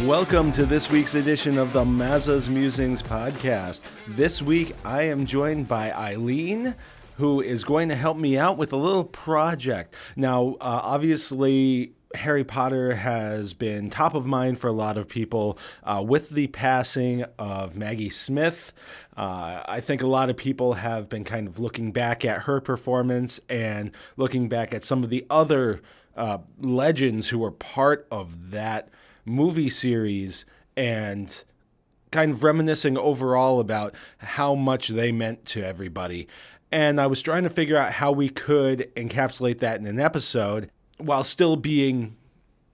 Welcome to this week's edition of the Mazasmusings podcast. This week I am joined by EIleen, who is going to help me out with a little project. Now, obviously, Harry Potter has been top of mind for a lot of people with the passing of Maggie Smith. I think a lot of people have been kind of looking back at her performance and looking back at some of the other legends who were part of that movie series and kind of reminiscing overall about how much they meant to everybody. And I was trying to figure out how we could encapsulate that in an episode while still being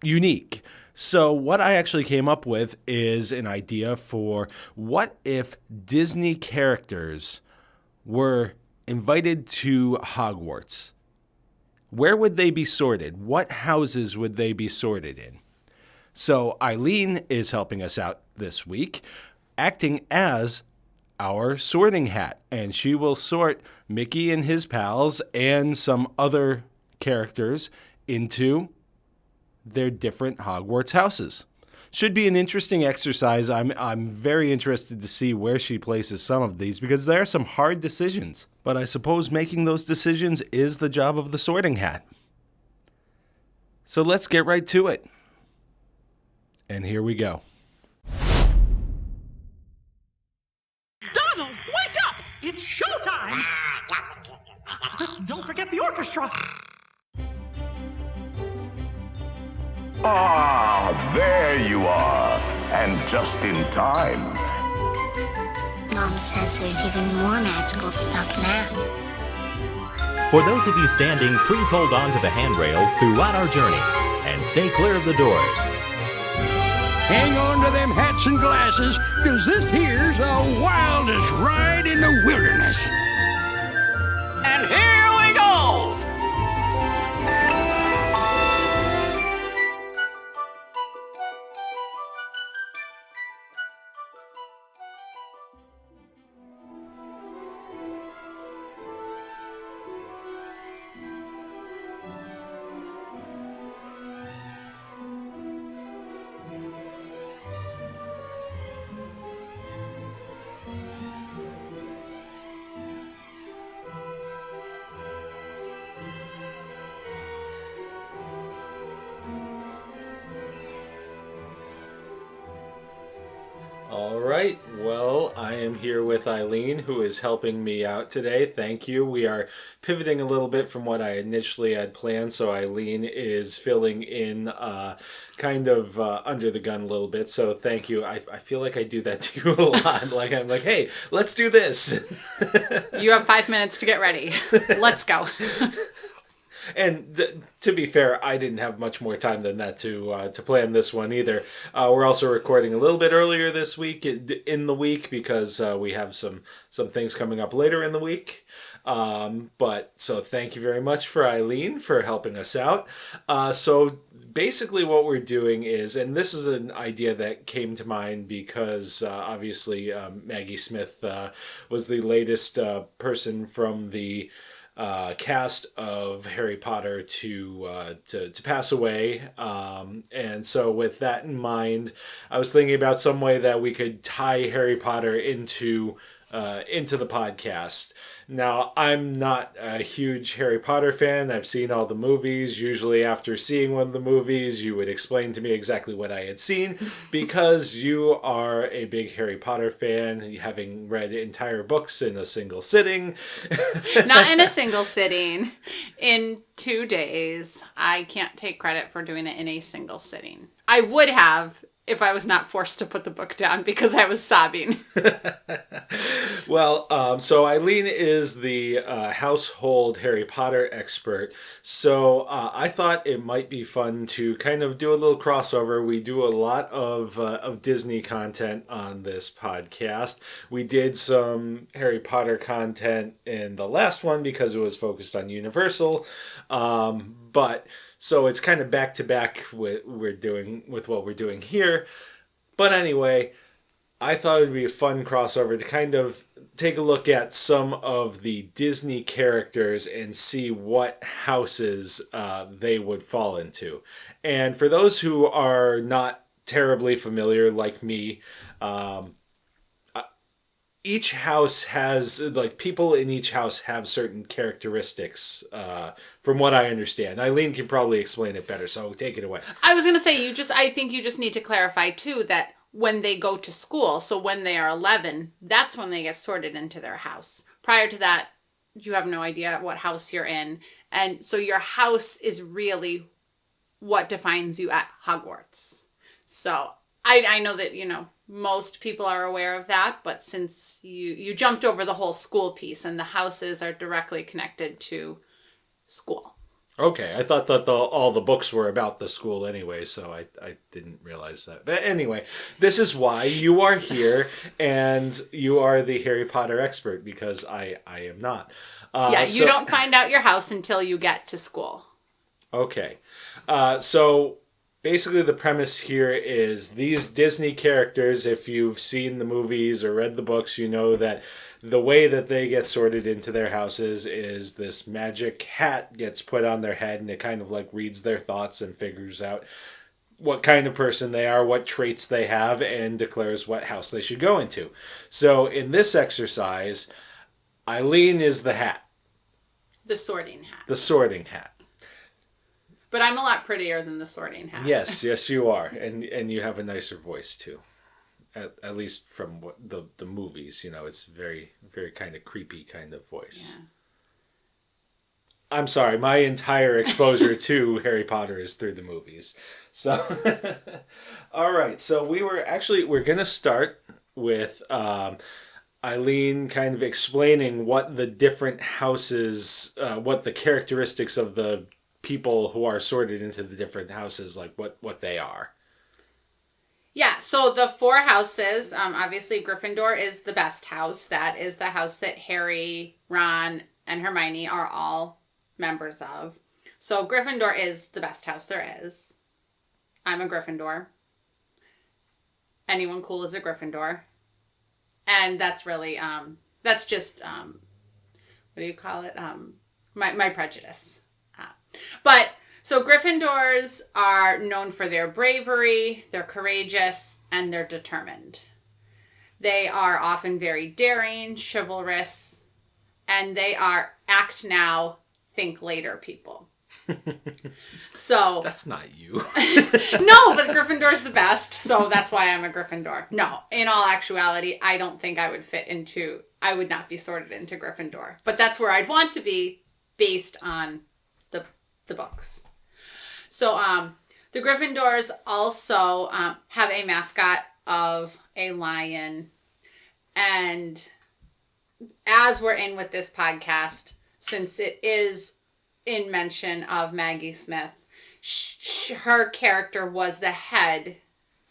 unique. So what I actually came up with is an idea for what if Disney characters were invited to Hogwarts? Where would they be sorted? What houses would they be sorted in? So EIleen is helping us out this week, acting as our sorting hat, and she will sort Mickey and his pals and some other characters into their different Hogwarts houses. Should be an interesting exercise. I'm very interested to see where she places some of these because there are some hard decisions. But I suppose making those decisions is the job of the sorting hat. So let's get right to it. And here we go. Donald, wake up! It's showtime! Don't forget the orchestra! Ah, there you are. And just in time. Mom says there's even more magical stuff now. For those of you standing, please hold on to the handrails throughout our journey and stay clear of the doors. Hang on to them hats and glasses, cause this here's the wildest ride in the wilderness. And here we go! All right, well, I am here with EIleen, who is helping me out today. Thank you. We are pivoting a little bit from what I initially had planned, so EIleen is filling in kind of under the gun a little bit, so thank you. I feel like I do that to you a lot. I'm like, hey, let's do this. You have 5 minutes to get ready. Let's go. And to be fair, I didn't have much more time than that to plan this one either. We're also recording a little bit earlier this week in the week because we have some things coming up later in the week. But so thank you very much for EIleen for helping us out. So basically what we're doing is, and this is an idea that came to mind because obviously Maggie Smith was the latest person from the cast of Harry Potter to pass away, and so with that in mind, I was thinking about some way that we could tie Harry Potter into the podcast. Now, I'm not a huge Harry Potter fan. I've seen all the movies. Usually after seeing one of the movies, you would explain to me exactly what I had seen because you are a big Harry Potter fan, having read entire books in a single sitting. Not in a single sitting. In 2 days. I can't take credit for doing it in a single sitting. I would have if I was not forced to put the book down because I was sobbing. Well, so EIleen is the household Harry Potter expert. So I thought it might be fun to kind of do a little crossover. We do a lot of Disney content on this podcast. We did some Harry Potter content in the last one because it was focused on Universal. But so it's kind of back to back with what we're doing here. But anyway, I thought it would be a fun crossover to kind of take a look at some of the Disney characters and see what houses they would fall into. And for those who are not terribly familiar like me, each house has, like, people in each house have certain characteristics, from what I understand. EIleen can probably explain it better, so take it away. I was going to say, I think you just need to clarify, too, that when they go to school, so when they are 11, that's when they get sorted into their house. Prior to that, you have no idea what house you're in. And so your house is really what defines you at Hogwarts. So I know that, most people are aware of that, but since you jumped over the whole school piece, and the houses are directly connected to school. Okay, I thought that all the books were about the school anyway, so I didn't realize that. But anyway, this is why you are here, and you are the Harry Potter expert, because I am not. You don't find out your house until you get to school. Okay, so basically the premise here is these Disney characters, if you've seen the movies or read the books, you know that the way that they get sorted into their houses is this magic hat gets put on their head, and it kind of like reads their thoughts and figures out what kind of person they are, what traits they have, and declares what house they should go into. So in this exercise, EIleen is the hat. The sorting hat. The sorting hat. But I'm a lot prettier than the sorting hat. Yes, you are. And you have a nicer voice, too. At least from what the movies, it's very, very kind of creepy kind of voice. Yeah. I'm sorry, my entire exposure to Harry Potter is through the movies. So, all right. So we're going to start with EIleen kind of explaining what the different houses, what the characteristics of the people who are sorted into the different houses, like what they are. Yeah, so the 4 houses, obviously Gryffindor is the best house. That is the house that Harry, Ron, and Hermione are all members of. So Gryffindor is the best house there is. I'm a Gryffindor. Anyone cool is a Gryffindor. And that's really, that's just, what do you call it? My prejudice. But so Gryffindors are known for their bravery, they're courageous, and they're determined. They are often very daring, chivalrous, and they are act now, think later people. So that's not you. No, but Gryffindor's the best, so that's why I'm a Gryffindor. No, in all actuality, I don't think I would not be sorted into Gryffindor. But that's where I'd want to be based on the books. So the Gryffindors also have a mascot of a lion. And as we're in with this podcast, since it is in mention of Maggie Smith, her character was the head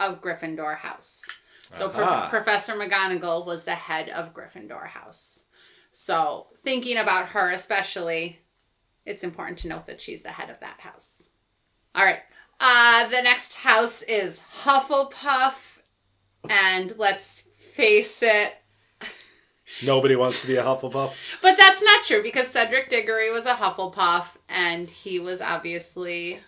of Gryffindor House. So Professor McGonagall was the head of Gryffindor House. So thinking about her especially, it's important to note that she's the head of that house. All right. The next house is Hufflepuff. And let's face it. Nobody wants to be a Hufflepuff. But that's not true, because Cedric Diggory was a Hufflepuff. And he was obviously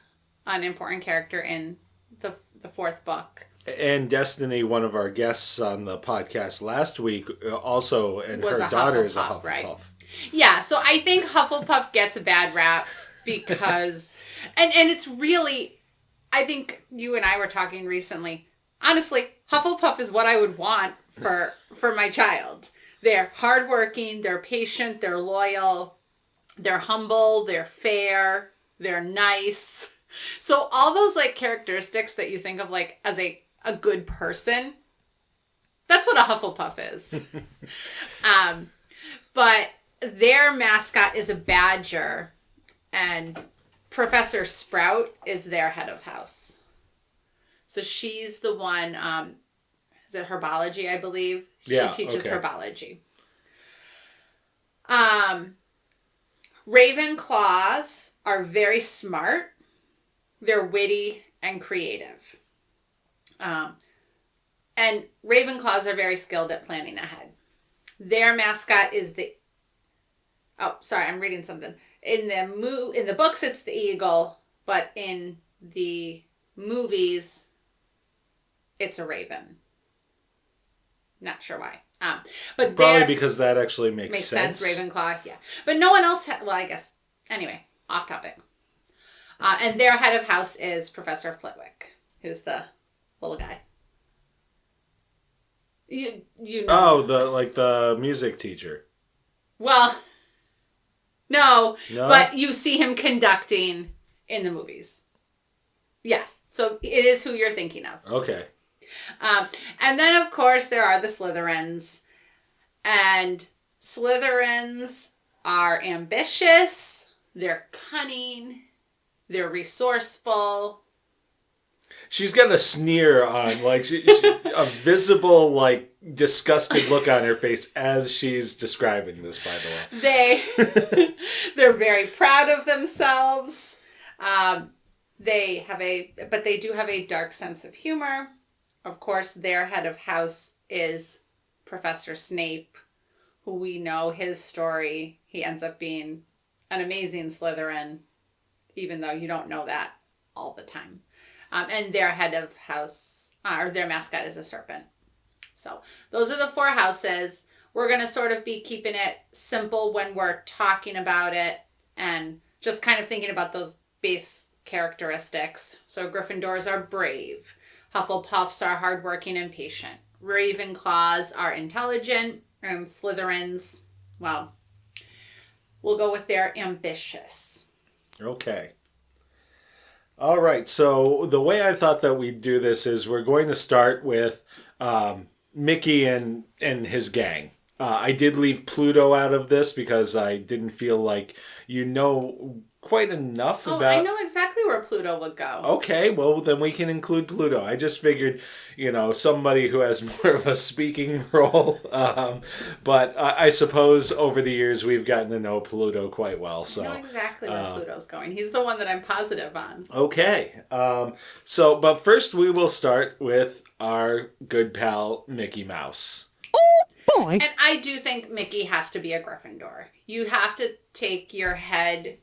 an important character in the 4th book. And Destiny, one of our guests on the podcast last week, also, and her daughter is a Hufflepuff. Right? Yeah, so I think Hufflepuff gets a bad rap because, and it's really, I think you and I were talking recently, honestly, Hufflepuff is what I would want for my child. They're hardworking, they're patient, they're loyal, they're humble, they're fair, they're nice. So all those like characteristics that you think of like as a good person, that's what a Hufflepuff is. But their mascot is a badger, and Professor Sprout is their head of house. So she's the one, is it herbology, I believe? She teaches herbology. Ravenclaws are very smart. They're witty and creative. And Ravenclaws are very skilled at planning ahead. Their mascot is I'm reading something. In the books, it's the eagle, but in the movies, it's a raven. Not sure why. But Probably because that actually makes sense. Ravenclaw, yeah. But no one else, well, I guess, anyway, off topic. And their head of house is Professor Flitwick, who's the little guy. You know. Oh, the music teacher. Well, no, but you see him conducting in the movies. Yes, so it is who you're thinking of. Okay. And then, of course, there are the Slytherins. And Slytherins are ambitious, they're cunning, they're resourceful. She's got a sneer on, like, a visible, like, disgusted look on her face as she's describing this, by the way. They're very proud of themselves. But they do have a dark sense of humor. Of course, their head of house is Professor Snape, who we know his story. He ends up being an amazing Slytherin, even though you don't know that all the time. And their head of house, or their mascot is a serpent. So those are the 4 houses. We're going to sort of be keeping it simple when we're talking about it and just kind of thinking about those base characteristics. So Gryffindors are brave. Hufflepuffs are hardworking and patient. Ravenclaws are intelligent. And Slytherins, well, we'll go with they're ambitious. Okay. All right, so the way I thought that we'd do this is we're going to start with Mickey and his gang. I did leave Pluto out of this because I didn't feel like you know quite enough about... I know exactly where Pluto would go. Okay, well, then we can include Pluto. I just figured, somebody who has more of a speaking role. But I suppose over the years we've gotten to know Pluto quite well. So I know exactly where Pluto's going. He's the one that I'm positive on. Okay. But first we will start with our good pal, Mickey Mouse. Boy. And I do think Mickey has to be a Gryffindor. You have to take your head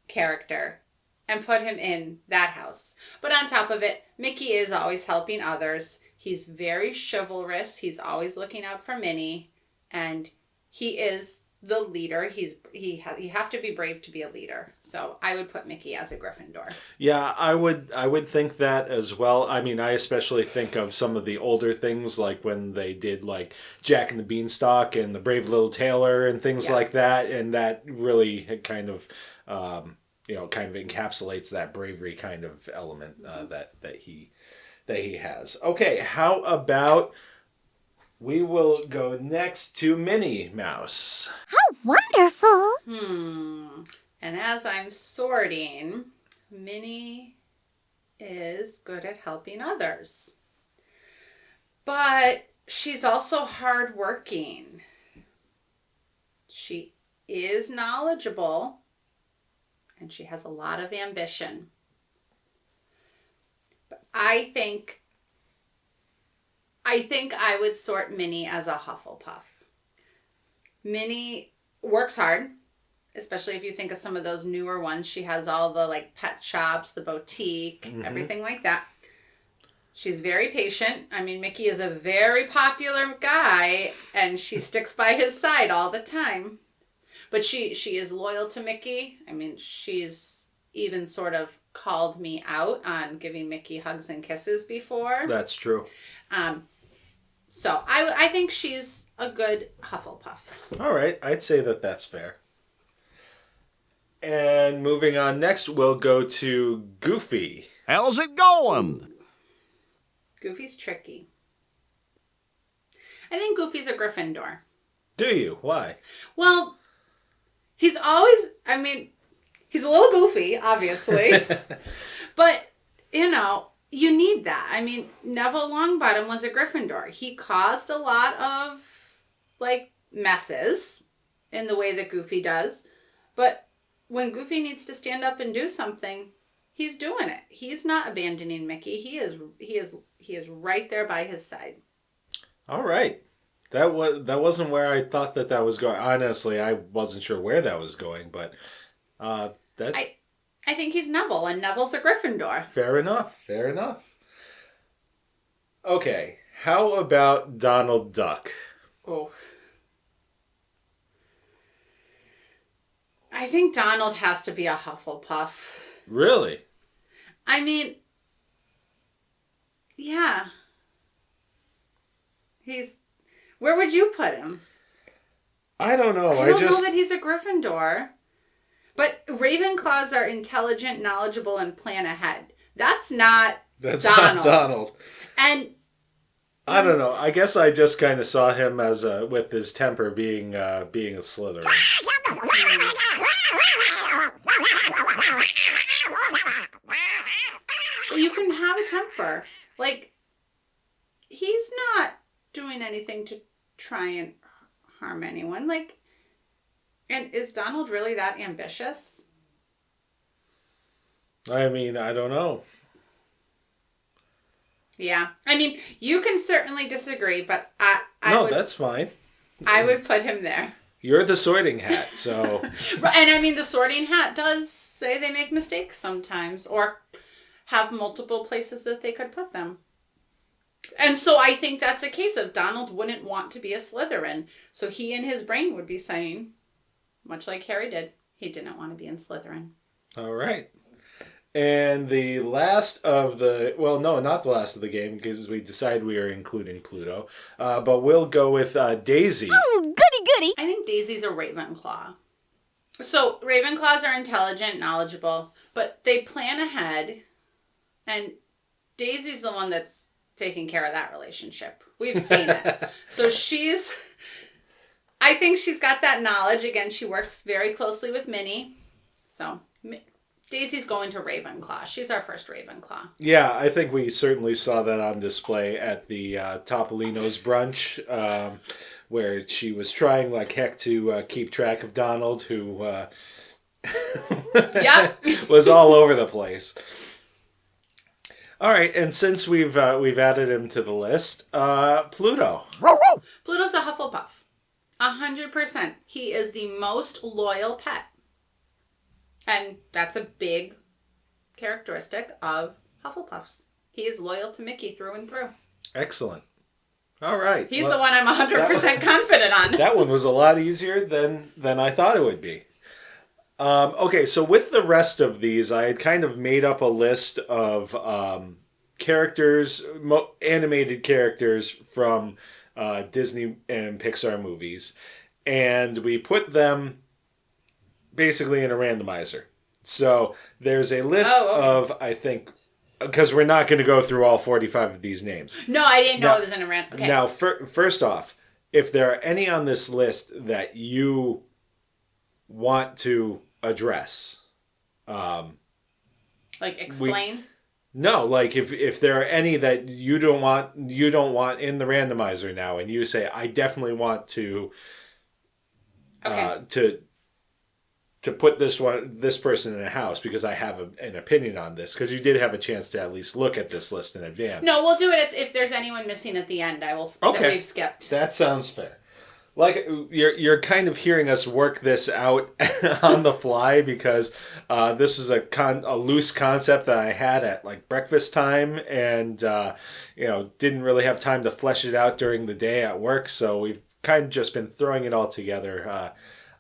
character and put him in that house. But on top of it, Mickey is always helping others. He's very chivalrous. He's always looking out for Minnie. And he is the leader. You have to be brave to be a leader. So I would put Mickey as a Gryffindor. Yeah, I would think that as well. I mean, I especially think of some of the older things, like when they did like Jack and the Beanstalk and the Brave Little Tailor and things like that, and that really kind of kind of encapsulates that bravery kind of element that he has. Okay, how about we will go next to Minnie Mouse. How wonderful! And as I'm sorting, Minnie is good at helping others. But she's also hardworking. She is knowledgeable. And she has a lot of ambition. But I think I would sort Minnie as a Hufflepuff. Minnie works hard, especially if you think of some of those newer ones. She has all the like pet shops, the boutique, everything like that. She's very patient. I mean, Mickey is a very popular guy, and she sticks by his side all the time. But she is loyal to Mickey. I mean, she's even sort of called me out on giving Mickey hugs and kisses before. That's true. So I think she's a good Hufflepuff. All right. I'd say that that's fair. And moving on next, we'll go to Goofy. How's it going? Goofy's tricky. I think Goofy's a Gryffindor. Do you? Why? Well... he's always, he's a little goofy, obviously. But, you need that. I mean, Neville Longbottom was a Gryffindor. He caused a lot of, messes in the way that Goofy does. But when Goofy needs to stand up and do something, he's doing it. He's not abandoning Mickey. He is right there by his side. All right. That wasn't where I thought that was going. Honestly, I wasn't sure where that was going, but I think he's Neville, and Neville's a Gryffindor. Fair enough. Okay, how about Donald Duck? Oh. I think Donald has to be a Hufflepuff. Really? I mean, yeah. Where would you put him? I don't know. I don't know that he's a Gryffindor. But Ravenclaws are intelligent, knowledgeable, and plan ahead. That's not Donald. And I don't know. I guess I just kind of saw him as with his temper being a Slytherin. You can have a temper. Like, he's not doing anything to try and harm anyone. Like, and is Donald really that ambitious? I mean, I don't know. Yeah. I mean, you can certainly disagree, but that's fine. I would put him there. You're the sorting hat, so... And I mean, the sorting hat does say they make mistakes sometimes, or have multiple places that they could put them. And so I think that's a case of Donald wouldn't want to be a Slytherin. So he in his brain would be saying, much like Harry did, he didn't want to be in Slytherin. All right. And the last of the... Well, no, not the last of the game, because we decided we are including Pluto. But we'll go with Daisy. Oh, goody goody. I think Daisy's a Ravenclaw. So Ravenclaws are intelligent, knowledgeable, but they plan ahead. And Daisy's the one that's taking care of that relationship. We've seen it. So I think she's got that knowledge. Again, she works very closely with Minnie. So Daisy's going to Ravenclaw. She's our first Ravenclaw. Yeah, I think we certainly saw that on display at the Topolino's brunch, where she was trying like heck to keep track of Donald, who was all over the place. All right, and since we've added him to the list, Pluto. Pluto's a Hufflepuff. 100%. He is the most loyal pet. And that's a big characteristic of Hufflepuffs. He is loyal to Mickey through and through. Excellent. All right. He's the one I'm 100% confident on. That one was a lot easier than I thought it would be. Okay, so with the rest of these, I had kind of made up a list of characters, animated characters from Disney and Pixar movies. And we put them basically in a randomizer. So there's a list of, I think, because we're not going to go through all 45 of these names. No, I didn't know it was in a random. Okay. Now, first off, if there are any on this list that you want to address, like explain. No, like if there are any that you don't want in the randomizer now, and you say I definitely want to, to put this person in a house because I have an opinion on this, because you did have a chance to at least look at this list in advance. No, we'll do it if there's anyone missing at the end. I will. Okay, that we've skipped. That sounds fair. Like you're kind of hearing us work this out on the fly, because this was a loose concept that I had at like breakfast time, and didn't really have time to flesh it out during the day at work. So we've kind of just been throwing it all together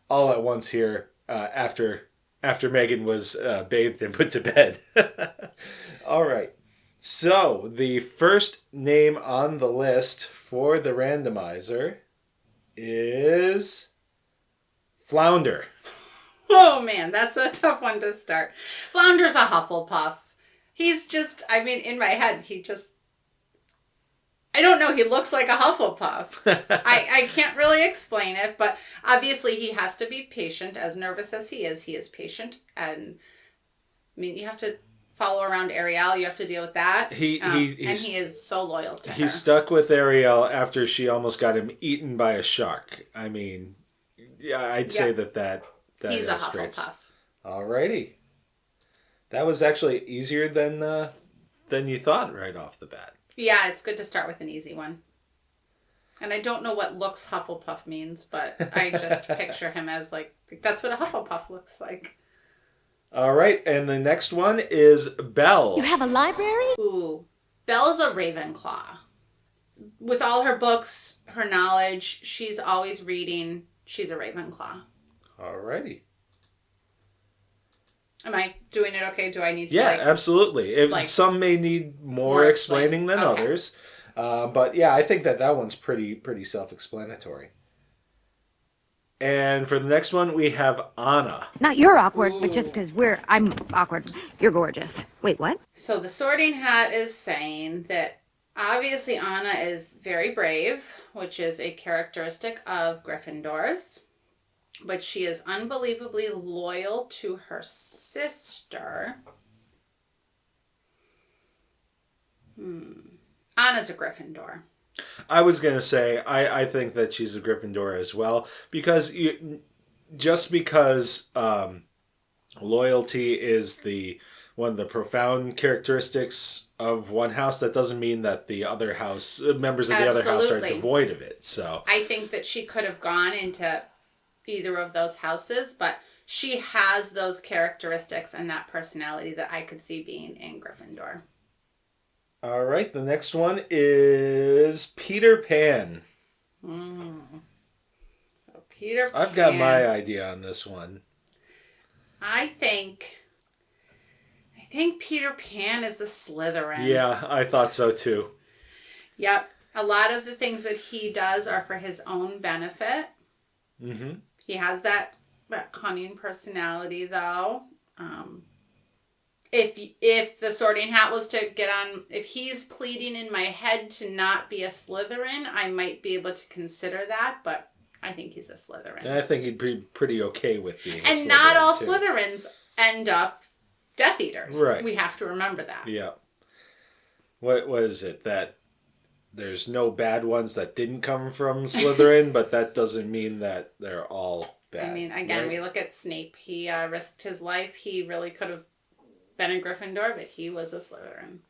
all at once here after Megan was bathed and put to bed. All right. So the first name on the list for the randomizer is Flounder. Oh man, that's a tough one to start. Flounder's a Hufflepuff. He's just, I mean, in my head, I don't know, he looks like a Hufflepuff. I can't really explain it, but obviously he has to be patient. As nervous as he is patient. And I mean, you have to follow around Ariel, you have to deal with that. And he is so loyal to her. He stuck with Ariel after she almost got him eaten by a shark. I mean, yeah, I'd say that he's illustrates. A Hufflepuff. Alrighty. That was actually easier than you thought right off the bat. Yeah, it's good to start with an easy one. And I don't know what looks Hufflepuff means, but I just picture him as that's what a Hufflepuff looks like. All right, and the next one is Belle. You have a library? Ooh, Belle's a Ravenclaw. with all her books, her knowledge, she's always reading. She's a Ravenclaw. Alrighty. Am I doing it okay? Do I need to? Yeah, absolutely. Some may need more explaining than others, but yeah, I think that one's pretty self-explanatory. And for the next one, we have Anna. Not you're awkward, but just because I'm awkward. You're gorgeous. Wait, what? So the Sorting Hat is saying that obviously Anna is very brave, which is a characteristic of Gryffindors. But she is unbelievably loyal to her sister. Anna's a Gryffindor. I was going to say, I think that she's a Gryffindor as well. Because just because loyalty is one of the profound characteristics of one house, that doesn't mean that the other house, members of the other house are devoid of it. So I think that she could have gone into either of those houses, but she has those characteristics and that personality that I could see being in Gryffindor. All right, the next one is Peter Pan. So Peter Pan. I've got my idea on this one. I think Peter Pan is a Slytherin. Yeah, I thought so too. Yep. A lot of the things that he does are for his own benefit. Mm-hmm. He has that cunning personality, though. If the Sorting Hat was to get on, if he's pleading in my head to not be a Slytherin, I might be able to consider that, but I think he's a Slytherin. And I think he'd be pretty okay with being a Slytherin. And not all Slytherins end up Death Eaters. Right. We have to remember that. Yeah. What is it? That there's no bad ones that didn't come from Slytherin, but that doesn't mean that they're all bad. I mean, again, right? we look at Snape. He risked his life. He really could have been a Gryffindor, but he was a Slytherin.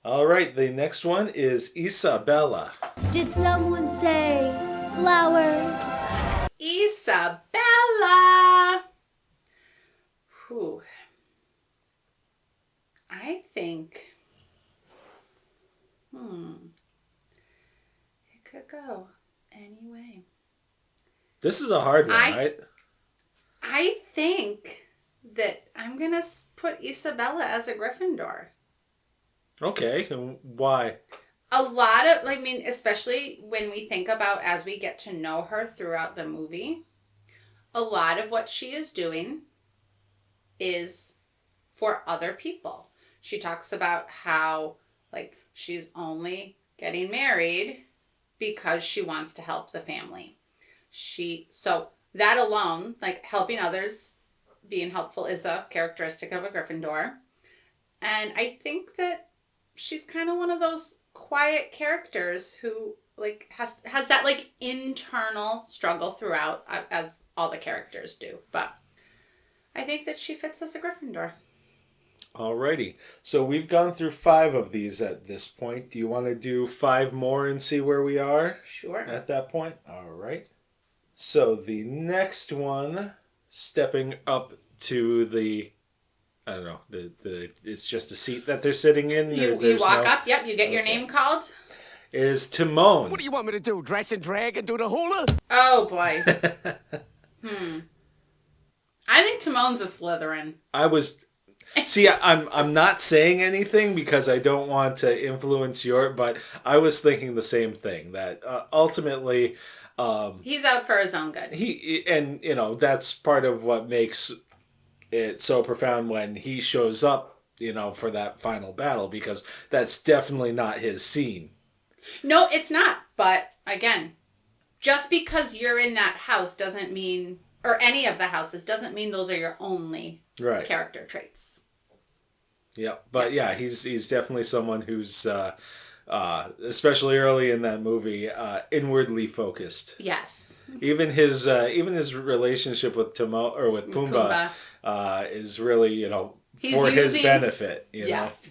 All right, the next one is Isabella. Did someone say flowers? Isabella! Whew. I think... It could go any way. This is a hard one, right? I think that I'm going to put Isabella as a Gryffindor. Okay, why? A lot of, especially when we think about as we get to know her throughout the movie, a lot of what she is doing is for other people. She talks about how, she's only getting married because she wants to help the family. So that alone, helping others, being helpful is a characteristic of a Gryffindor. And I think that she's kind of one of those quiet characters who has that internal struggle throughout, as all the characters do. But I think that she fits as a Gryffindor. Alrighty, so we've gone through 5 of these at this point. Do you want to do 5 more and see where we are? Sure. At that point? Alright. So the next one, stepping up to the, I don't know, it's just a seat that they're sitting in. You walk up, yep, you get your name called. Is Timon. What do you want me to do? Dress and drag and do the hula? Oh, boy. I think Timon's a Slytherin. See, I'm not saying anything because I don't want to influence but I was thinking the same thing, that ultimately... he's out for his own good. That's part of what makes it so profound when he shows up, for that final battle, because that's definitely not his scene. No, it's not. But again, just because you're in that house doesn't mean, or any of the houses, doesn't mean those are your only character traits. Yeah, but yeah, he's definitely someone who's, especially early in that movie, inwardly focused. Yes. Even his relationship with Pumbaa is really, for his benefit. Yes.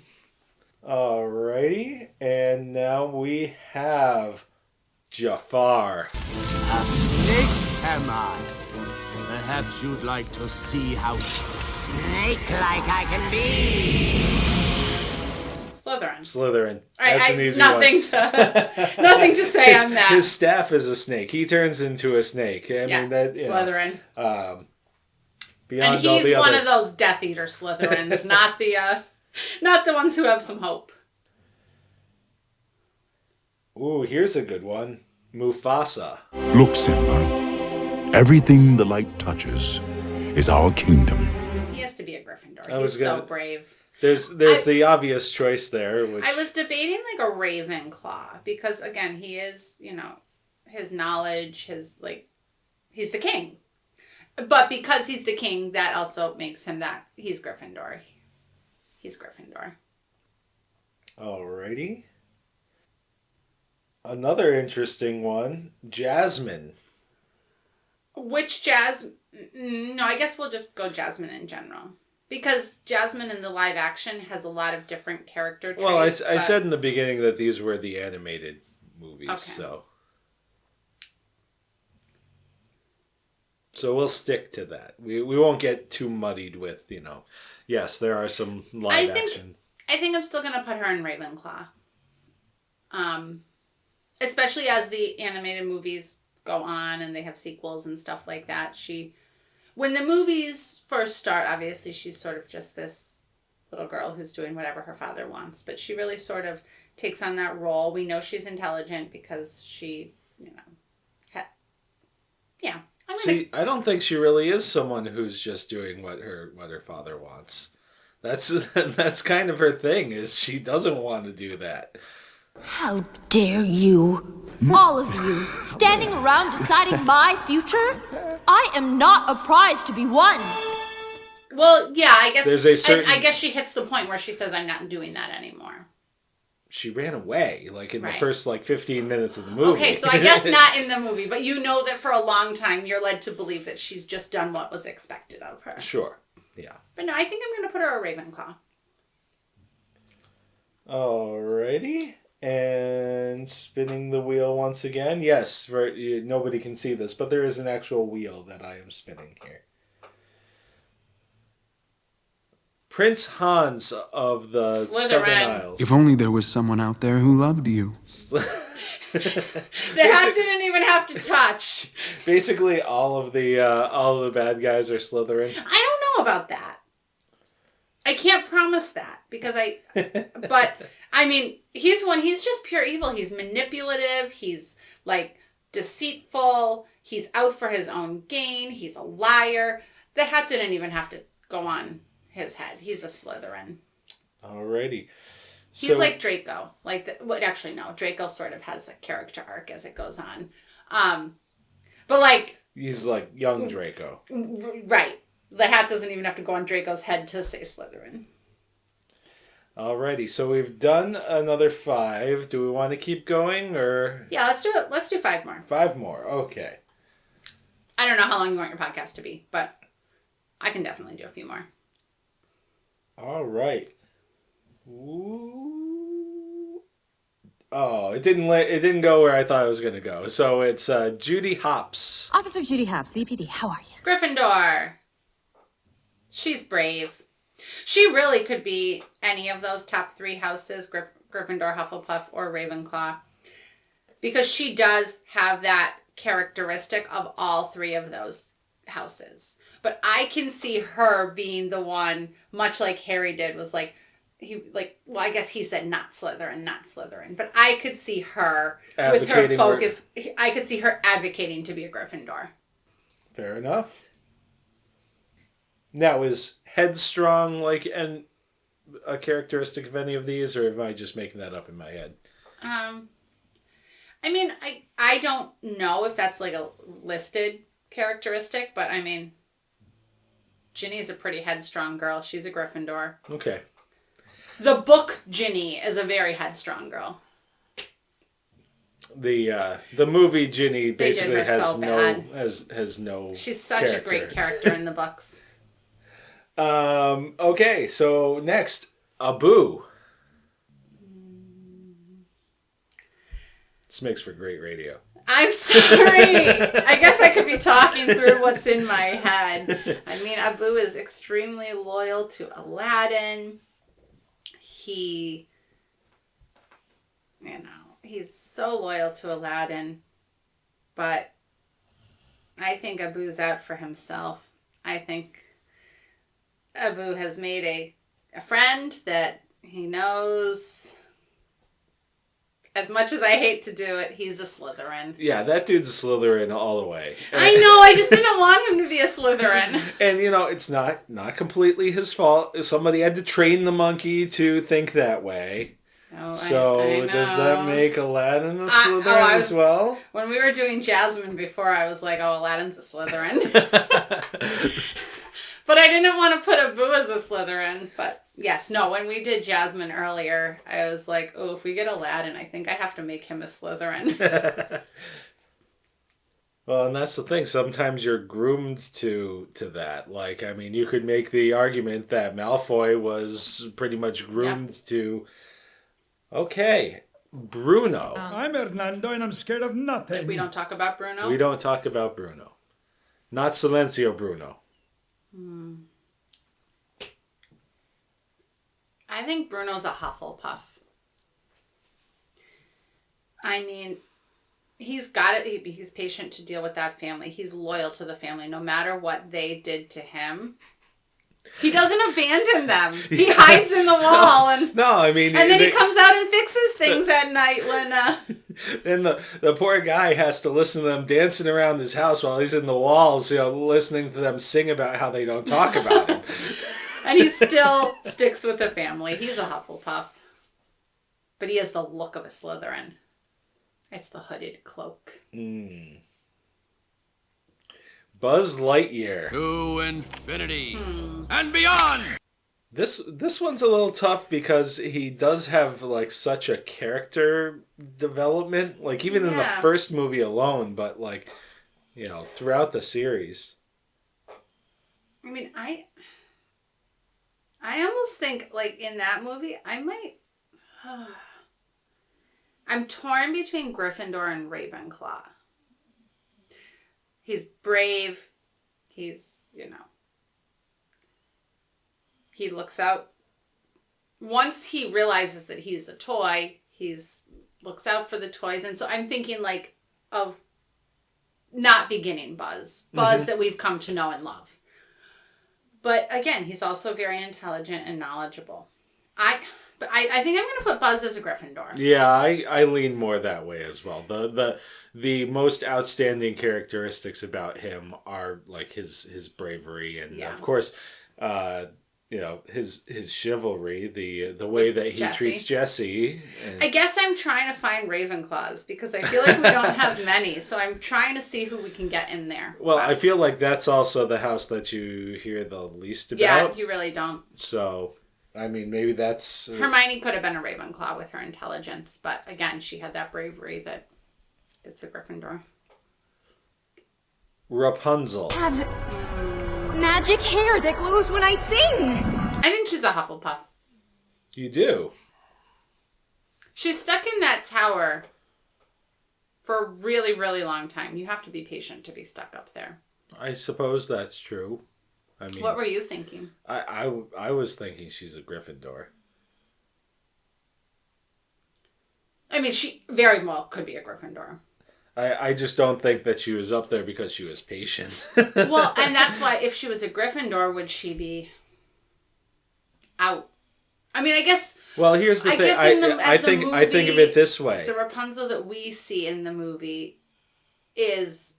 Alrighty, and now we have Jafar. A snake, am I? Perhaps you'd like to see how snake-like I can be. Slytherin. That's an easy nothing one. Nothing to say on that. His staff is a snake. He turns into a snake. I mean, that, Slytherin. Beyond And he's all one the of those Death Eater Slytherins, not the ones who have some hope. Ooh, here's a good one. Mufasa. Look, Simba. Everything the light touches is our kingdom. He has to be a Gryffindor. He's so brave. There's the obvious choice there. Which... I was debating like a Ravenclaw because again he is, his knowledge, he's the king. But because he's the king, that also makes him he's Gryffindor. He's Gryffindor. Alrighty. Another interesting one, Jasmine. Which Jasmine? No, I guess we'll just go Jasmine in general. Because Jasmine in the live action has a lot of different character traits. Well, I said in the beginning that these were the animated movies, okay. So we'll stick to that. We won't get too muddied with, Yes, there are some live action. I think I'm still going to put her in Ravenclaw. Especially as the animated movies go on and they have sequels and stuff like that. When the movies first start, obviously she's sort of just this little girl who's doing whatever her father wants. But she really sort of takes on that role. We know she's intelligent because she, yeah. I don't think she really is someone who's just doing what her father wants. That's kind of her thing, is she doesn't want to do that. How dare you, all of you, standing around deciding my future? I am not a prize to be won. Well, yeah, I guess I guess she hits the point where she says, I'm not doing that anymore. She ran away, in the first, 15 minutes of the movie. Okay, so I guess not in the movie, but you know that for a long time you're led to believe that she's just done what was expected of her. Sure, yeah. But no, I think I'm going to put her a Ravenclaw. Alrighty. And spinning the wheel once again. Yes, nobody can see this, but there is an actual wheel that I am spinning here. Prince Hans of the Slytherin. Seven Isles. If only there was someone out there who loved you. The hat didn't even have to touch. Basically, all of the bad guys are Slytherin. I don't know about that. I can't promise that because but I mean, he's just pure evil. He's manipulative. He's deceitful. He's out for his own gain. He's a liar. The hat didn't even have to go on his head. He's a Slytherin. Alrighty. He's like Draco. Actually, no. Draco sort of has a character arc as it goes on. But he's like young Draco. Right. The hat doesn't even have to go on Draco's head to say Slytherin. Alrighty, so we've done another 5. Do we want to keep going, or? Yeah, let's do it. Let's do 5 more. 5 more, okay. I don't know how long you want your podcast to be, but I can definitely do a few more. All right. Ooh. Oh, it didn't go where I thought it was going to go. So it's Judy Hopps. Officer Judy Hopps, CPD, how are you? Gryffindor. She's brave. She really could be any of those top 3 houses, Gryffindor, Hufflepuff, or Ravenclaw. Because she does have that characteristic of all 3 of those houses. But I can see her being the one, much like Harry did, was I guess he said not Slytherin. But I could see her, with her focus, I could see her advocating to be a Gryffindor. Fair enough. Now, is headstrong a characteristic of any of these, or am I just making that up in my head? I mean, I don't know if that's a listed characteristic, but I mean, Ginny's a pretty headstrong girl. She's a Gryffindor. Okay. The book Ginny is a very headstrong girl. The movie Ginny basically has no. She's such a great character in the books. Okay, so next, Abu. This makes for great radio. I'm sorry. I guess I could be talking through what's in my head. I mean, Abu is extremely loyal to Aladdin. He he's so loyal to Aladdin, but I think Abu's out for himself. I think Abu has made a friend that he knows. As much as I hate to do it, he's a Slytherin. Yeah, that dude's a Slytherin all the way. I know, I just didn't want him to be a Slytherin. And, it's not completely his fault. Somebody had to train the monkey to think that way. Oh, so I know. Does that make Aladdin a Slytherin as well? When we were doing Jasmine before, I was like, oh, Aladdin's a Slytherin. But I didn't want to put Abu as a Slytherin. But yes, no, when we did Jasmine earlier, I was like, oh, if we get Aladdin, I think I have to make him a Slytherin. Well, and that's the thing. Sometimes you're groomed to that. Like, I mean, you could make the argument that Malfoy was pretty much groomed to... Okay, Bruno. I'm Hernando and I'm scared of nothing. We don't talk about Bruno? We don't talk about Bruno. Not Silencio Bruno. I think Bruno's a Hufflepuff. I mean, he's got it. He's patient to deal with that family. He's loyal to the family no matter what they did to him. He doesn't abandon them. He hides in the wall. And then he comes out and fixes things at night when... And the poor guy has to listen to them dancing around his house while he's in the walls, listening to them sing about how they don't talk about him. And he still sticks with the family. He's a Hufflepuff. But he has the look of a Slytherin. It's the hooded cloak. Buzz Lightyear. To infinity and beyond! This one's a little tough because he does have like such a character development, like even in the first movie alone, but like, throughout the series. I mean, I almost think like in that movie, I'm torn between Gryffindor and Ravenclaw. He's brave. He's, he looks out. Once he realizes that he's a toy, looks out for the toys. And so I'm thinking like of not beginning Buzz that we've come to know and love. But again, he's also very intelligent and knowledgeable. I think I'm going to put Buzz as a Gryffindor. Yeah, I lean more that way as well. The most outstanding characteristics about him are like his bravery and of course, his chivalry, the way that he treats Jessie. I guess I'm trying to find Ravenclaws because I feel like we don't have many, so I'm trying to see who we can get in there. Well, I feel like that's also the house that you hear the least about. Yeah, you really don't. So, I mean, maybe that's... Hermione could have been a Ravenclaw with her intelligence, but again, she had that bravery that it's a Gryffindor. Rapunzel. Have magic hair that glows when I sing. I think she's a Hufflepuff. You do? She's stuck in that tower for a really, really long time. You have to be patient to be stuck up there. I suppose that's true. I mean, what were you thinking? I was thinking she's a Gryffindor. I mean, she very well could be a Gryffindor. I just don't think that she was up there because she was patient. Well, and that's why if she was a Gryffindor, would she be out? I mean, I guess... Well, here's the thing. I think of it this way. The Rapunzel that we see in the movie is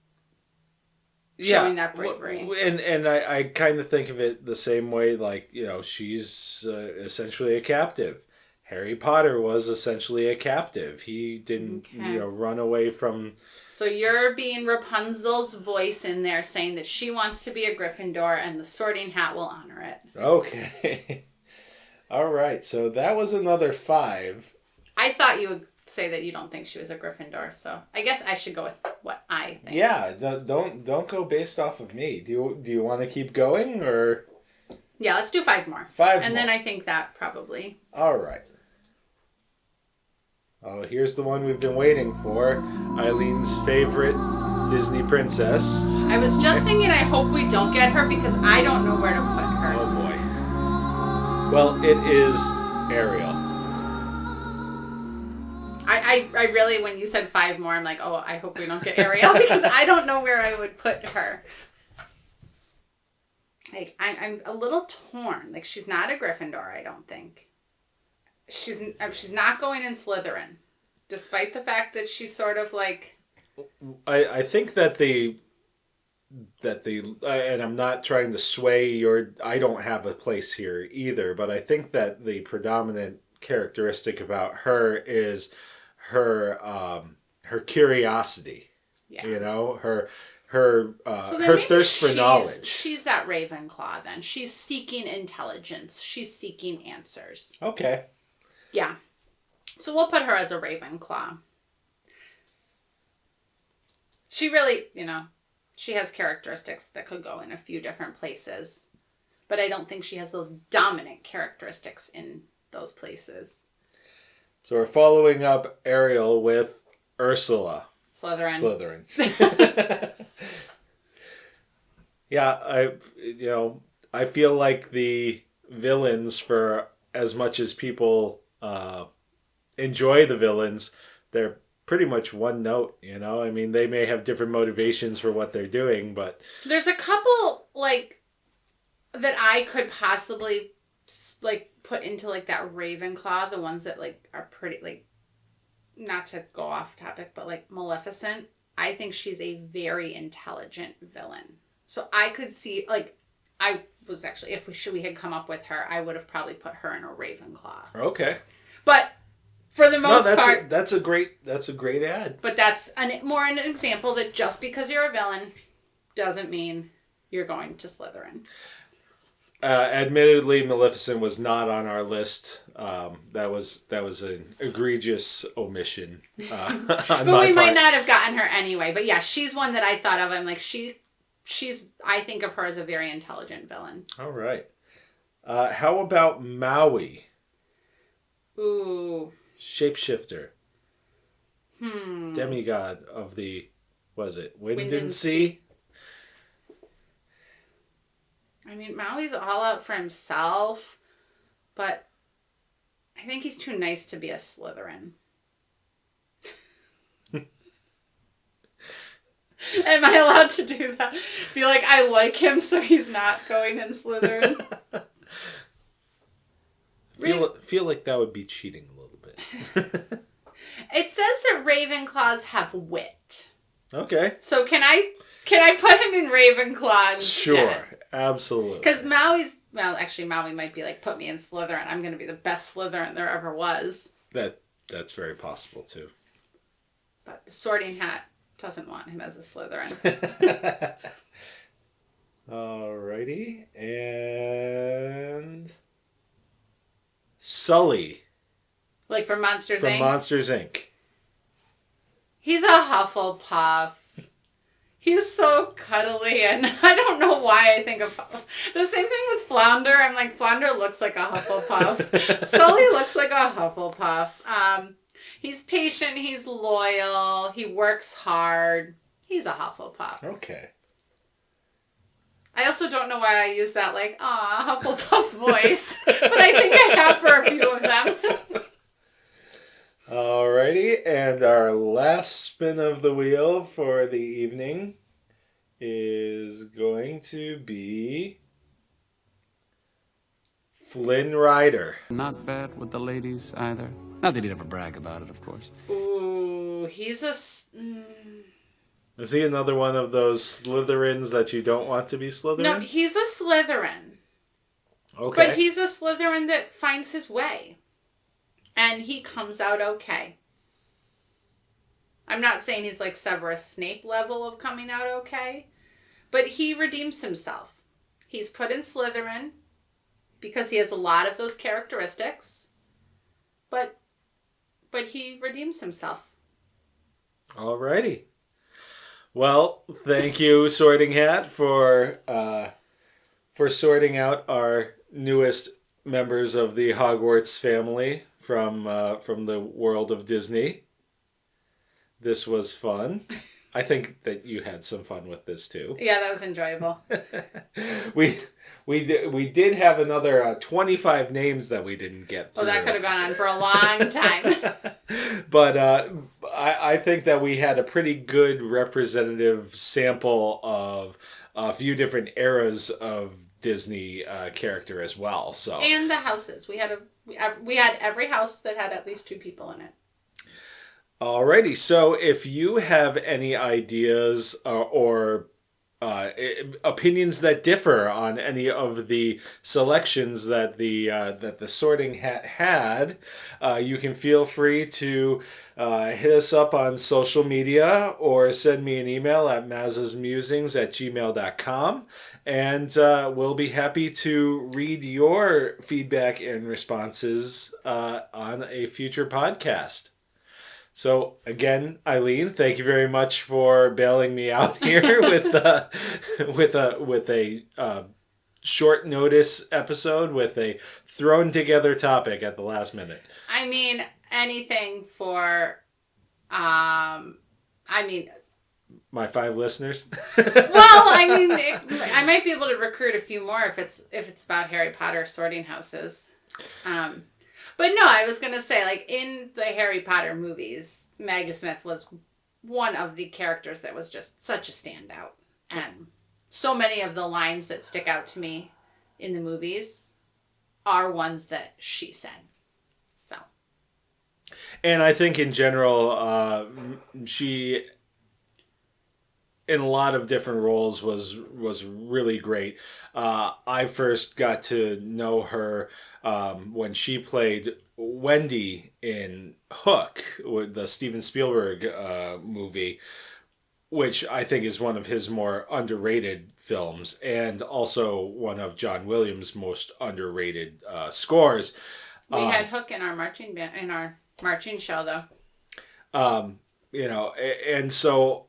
showing that bravery. And I kind of think of it the same way, like, she's essentially a captive. Harry Potter was essentially a captive. He didn't, run away from... So you're being Rapunzel's voice in there saying that she wants to be a Gryffindor and the Sorting Hat will honor it. Okay. All right. So that was another 5. I thought you would say that you don't think she was a Gryffindor, so I guess I should go with what I think. Yeah, don't go based off of me. Do you want to keep going or... Yeah, let's do 5 more. 5 and more. then I think that probably... All right. Oh, here's the one we've been waiting for. Eileen's favorite Disney princess. I was just thinking I hope we don't get her because I don't know where to put her. Oh, boy. Well, it is Ariel. I really, when you said 5 more, I'm like, oh, I hope we don't get Ariel because I don't know where I would put her. Like, I'm a little torn. Like, she's not a Gryffindor, I don't think. She's not going in Slytherin, despite the fact that she's sort of like... I think that and I'm not trying to sway I don't have a place here either, but I think that the predominant characteristic about her is her curiosity. Yeah. You know, her thirst for knowledge. She's that Ravenclaw then. She's seeking intelligence. She's seeking answers. Okay. Yeah. So we'll put her as a Ravenclaw. She really, she has characteristics that could go in a few different places. But I don't think she has those dominant characteristics in those places. So we're following up Ariel with Ursula. Slytherin. Yeah, I feel like the villains, for as much as people enjoy the villains, they're pretty much one note, I mean, they may have different motivations for what they're doing, but... There's a couple, that I could possibly, put into, that Ravenclaw, the ones that, are pretty, not to go off topic, but, Maleficent. I think she's a very intelligent villain. So I could see, I was actually, if we had come up with her, I would have probably put her in a Ravenclaw. Okay. But... For the most part, that's a great ad. But that's more an example that just because you're a villain doesn't mean you're going to Slytherin. Admittedly, Maleficent was not on our list. That was an egregious omission. But we might not have gotten her anyway. But yeah, she's one that I thought of. I'm like, she's. I think of her as a very intelligent villain. All right. How about Maui? Ooh. Shapeshifter. Demigod of the, Wind and Sea? I mean, Maui's all out for himself, but I think he's too nice to be a Slytherin. Am I allowed to do that? Be like, I like him, so he's not going in Slytherin? Feel like that would be cheating a little bit. It says that Ravenclaws have wit. Okay. So can I put him in Ravenclaw instead? Sure, absolutely. Because Maui might be like, put me in Slytherin. I'm going to be the best Slytherin there ever was. That's very possible too. But the Sorting Hat doesn't want him as a Slytherin. Alrighty, and Sully. Like from Monsters Inc.? From Monsters Inc. He's a Hufflepuff. He's so cuddly, and I don't know why I think of... The same thing with Flounder. I'm like, Flounder looks like a Hufflepuff. Sully looks like a Hufflepuff. He's patient, he's loyal, he works hard. He's a Hufflepuff. Okay. I also don't know why I use that, Hufflepuff voice. But I think I have for a few of them. Alrighty, and our last spin of the wheel for the evening is going to be Flynn Rider. Not bad with the ladies either. Not that he'd ever brag about it, of course. Ooh, he's a... Is he another one of those Slytherins that you don't want to be Slytherin? No, he's a Slytherin. Okay. But he's a Slytherin that finds his way. And he comes out okay. I'm not saying he's like Severus Snape level of coming out okay. But he redeems himself. He's put in Slytherin because he has a lot of those characteristics. But he redeems himself. Alrighty. Well, thank you, Sorting Hat, for sorting out our newest members of the Hogwarts family from the world of Disney. This was fun. I think that you had some fun with this too. Yeah, that was enjoyable. we did have another 25 names that we didn't get through. Well, that could have gone on for a long time. But I think that we had a pretty good representative sample of a few different eras of Disney character as well. So and the houses, we had every house that had at least 2 people in it. Alrighty, so if you have any ideas or opinions that differ on any of the selections that the Sorting Hat had, you can feel free to hit us up on social media or send me an email at mazasmusings@gmail.com, and we'll be happy to read your feedback and responses on a future podcast. So again, EIleen, thank you very much for bailing me out here with a short notice episode with a thrown together topic at the last minute. I mean, anything for, my 5 listeners. Well, I might be able to recruit a few more if it's about Harry Potter sorting houses. But no, I was going to say, like, in the Harry Potter movies, Maggie Smith was one of the characters that was just such a standout. And so many of the lines that stick out to me in the movies are ones that she said. So. And I think in general, she, in a lot of different roles, was really great. I first got to know her when she played Wendy in Hook, the Steven Spielberg movie, which I think is one of his more underrated films, and also one of John Williams' most underrated scores. We had Hook in our marching band, in our marching show, though. And so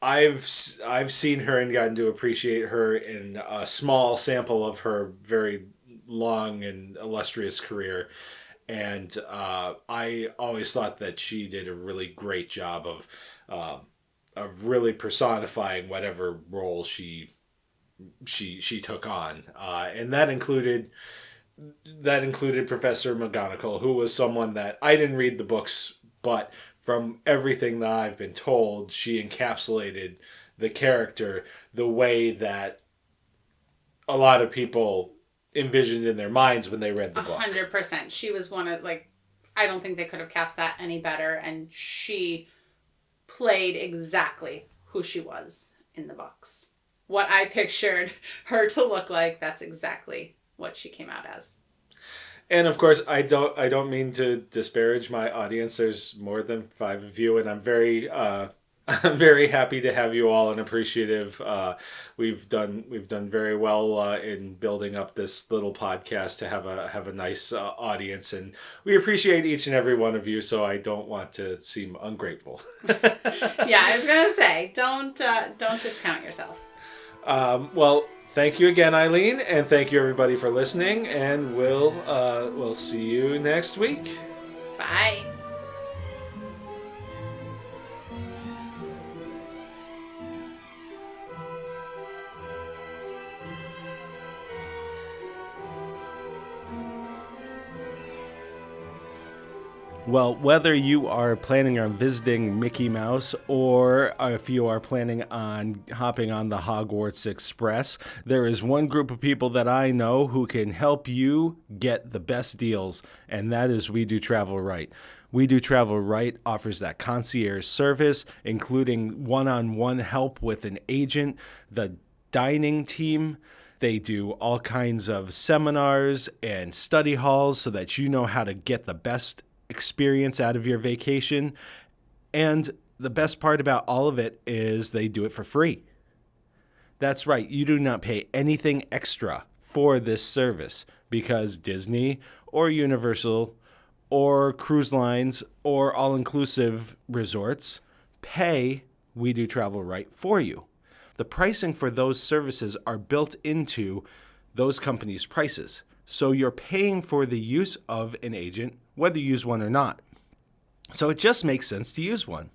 I've seen her and gotten to appreciate her in a small sample of her very long and illustrious career, and I always thought that she did a really great job of really personifying whatever role she took on, and that included Professor McGonagall, who was someone that I didn't read the books, but from everything that I've been told, she encapsulated the character the way that a lot of people envisioned in their minds when they read the book. 100%. She was one of, I don't think they could have cast that any better, and she played exactly who she was in the books. What I pictured her to look like, that's exactly what she came out as. And of course, I don't mean to disparage my audience. There's more than 5 of you, and I'm very happy to have you all and appreciative. We've done very well in building up this little podcast to have a nice audience, and we appreciate each and every one of you. So I don't want to seem ungrateful. Yeah, I was gonna say, don't discount yourself. Well, thank you again, EIleen, and thank you everybody for listening. And we'll see you next week. Bye. Well, whether you are planning on visiting Mickey Mouse or if you are planning on hopping on the Hogwarts Express, there is one group of people that I know who can help you get the best deals, and that is We Do Travel Right. We Do Travel Right offers that concierge service, including one-on-one help with an agent, the dining team. They do all kinds of seminars and study halls so that you know how to get the best experience out of your vacation. And the best part about all of it is they do it for free. That's right, you do not pay anything extra for this service because Disney or Universal or cruise lines or all-inclusive resorts pay We Do Travel Right for you. The pricing for those services are built into those companies' prices. So you're paying for the use of an agent, whether you use one or not. So it just makes sense to use one.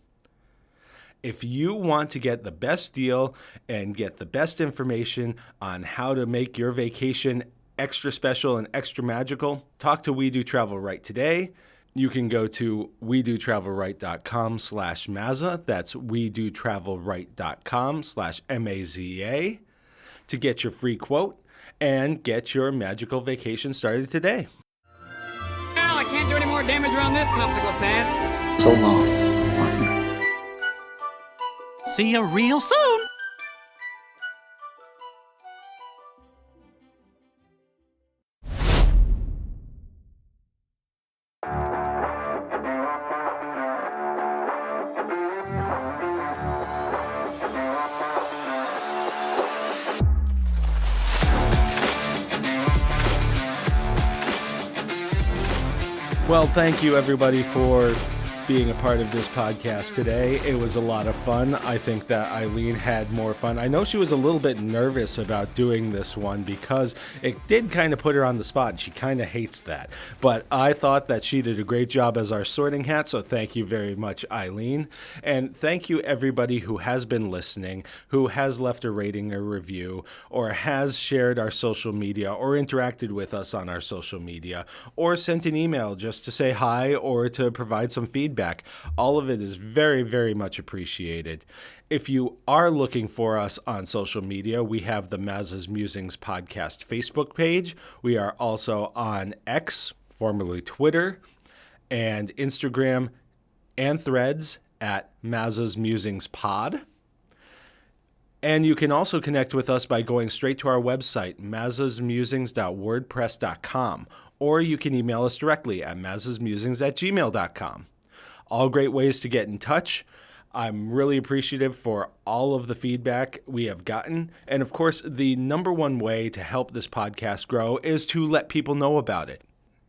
If you want to get the best deal and get the best information on how to make your vacation extra special and extra magical, talk to We Do Travel Right today. you can go to wedotravelright.com/Mazza. That's wedotravelright.com/MAZA to get your free quote and get your magical vacation started today. Now I can't do any more damage around this popsicle stand. So long, partner. See you real soon. Well, thank you everybody for being a part of this podcast today. It was a lot of fun. I think that EIleen had more fun. I know she was a little bit nervous about doing this one because it did kind of put her on the spot. She kind of hates that. But I thought that she did a great job as our sorting hat, so thank you very much, EIleen. And thank you everybody who has been listening, who has left a rating or review, or has shared our social media, or interacted with us on our social media, or sent an email just to say hi or to provide some feedback. All of it is very, very much appreciated. If you are looking for us on social media, we have the Mazza's Musings podcast Facebook page. We are also on X, formerly Twitter, and Instagram and Threads at Mazza's Musings Pod. And you can also connect with us by going straight to our website, mazasmusings.wordpress.com, or you can email us directly at mazasmusings@gmail.com. All great ways to get in touch. I'm really appreciative for all of the feedback we have gotten. And of course, the number one way to help this podcast grow is to let people know about it.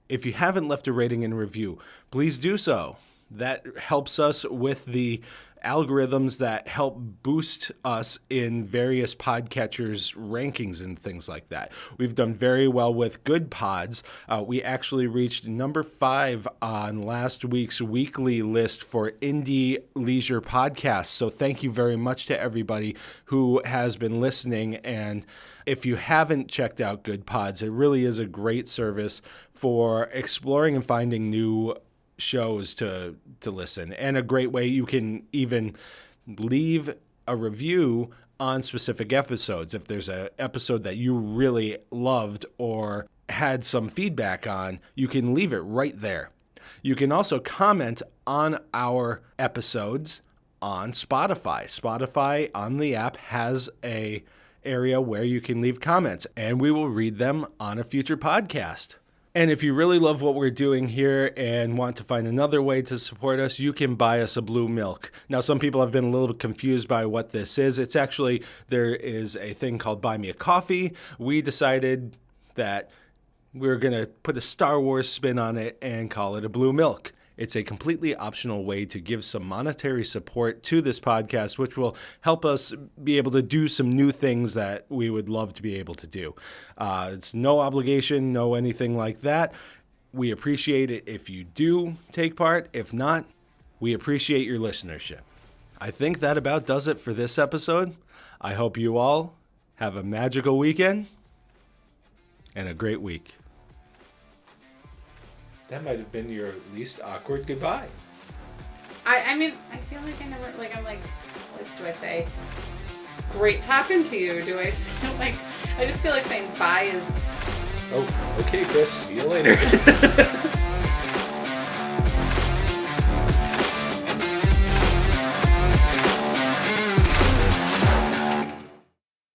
If you haven't left a rating and review, please do so. That helps us with the algorithms that help boost us in various podcatchers rankings and things like that. We've done very well with Good Pods. We actually reached number 5 on last week's weekly list for indie leisure podcasts. So thank you very much to everybody who has been listening. And if you haven't checked out Good Pods, it really is a great service for exploring and finding new shows to listen, and a great way you can even leave a review on specific episodes. If there's an episode that you really loved or had some feedback on, you can leave it right there. You can also comment on our episodes on Spotify. Spotify on the app has a area where you can leave comments, and we will read them on a future podcast. And if you really love what we're doing here and want to find another way to support us, you can buy us a blue milk. Now, some people have been a little bit confused by what this is. It's actually, there is a thing called Buy Me a Coffee. We decided that we're going to put a Star Wars spin on it and call it a blue milk. It's a completely optional way to give some monetary support to this podcast, which will help us be able to do some new things that we would love to be able to do. It's no obligation, no anything like that. We appreciate it if you do take part. If not, we appreciate your listenership. I think that about does it for this episode. I hope you all have a magical weekend and a great week. That might have been your least awkward goodbye. I mean, I feel like I never, what do I say? Great talking to you. Do I say, I just feel like saying bye is... Oh, okay, Chris. See you later.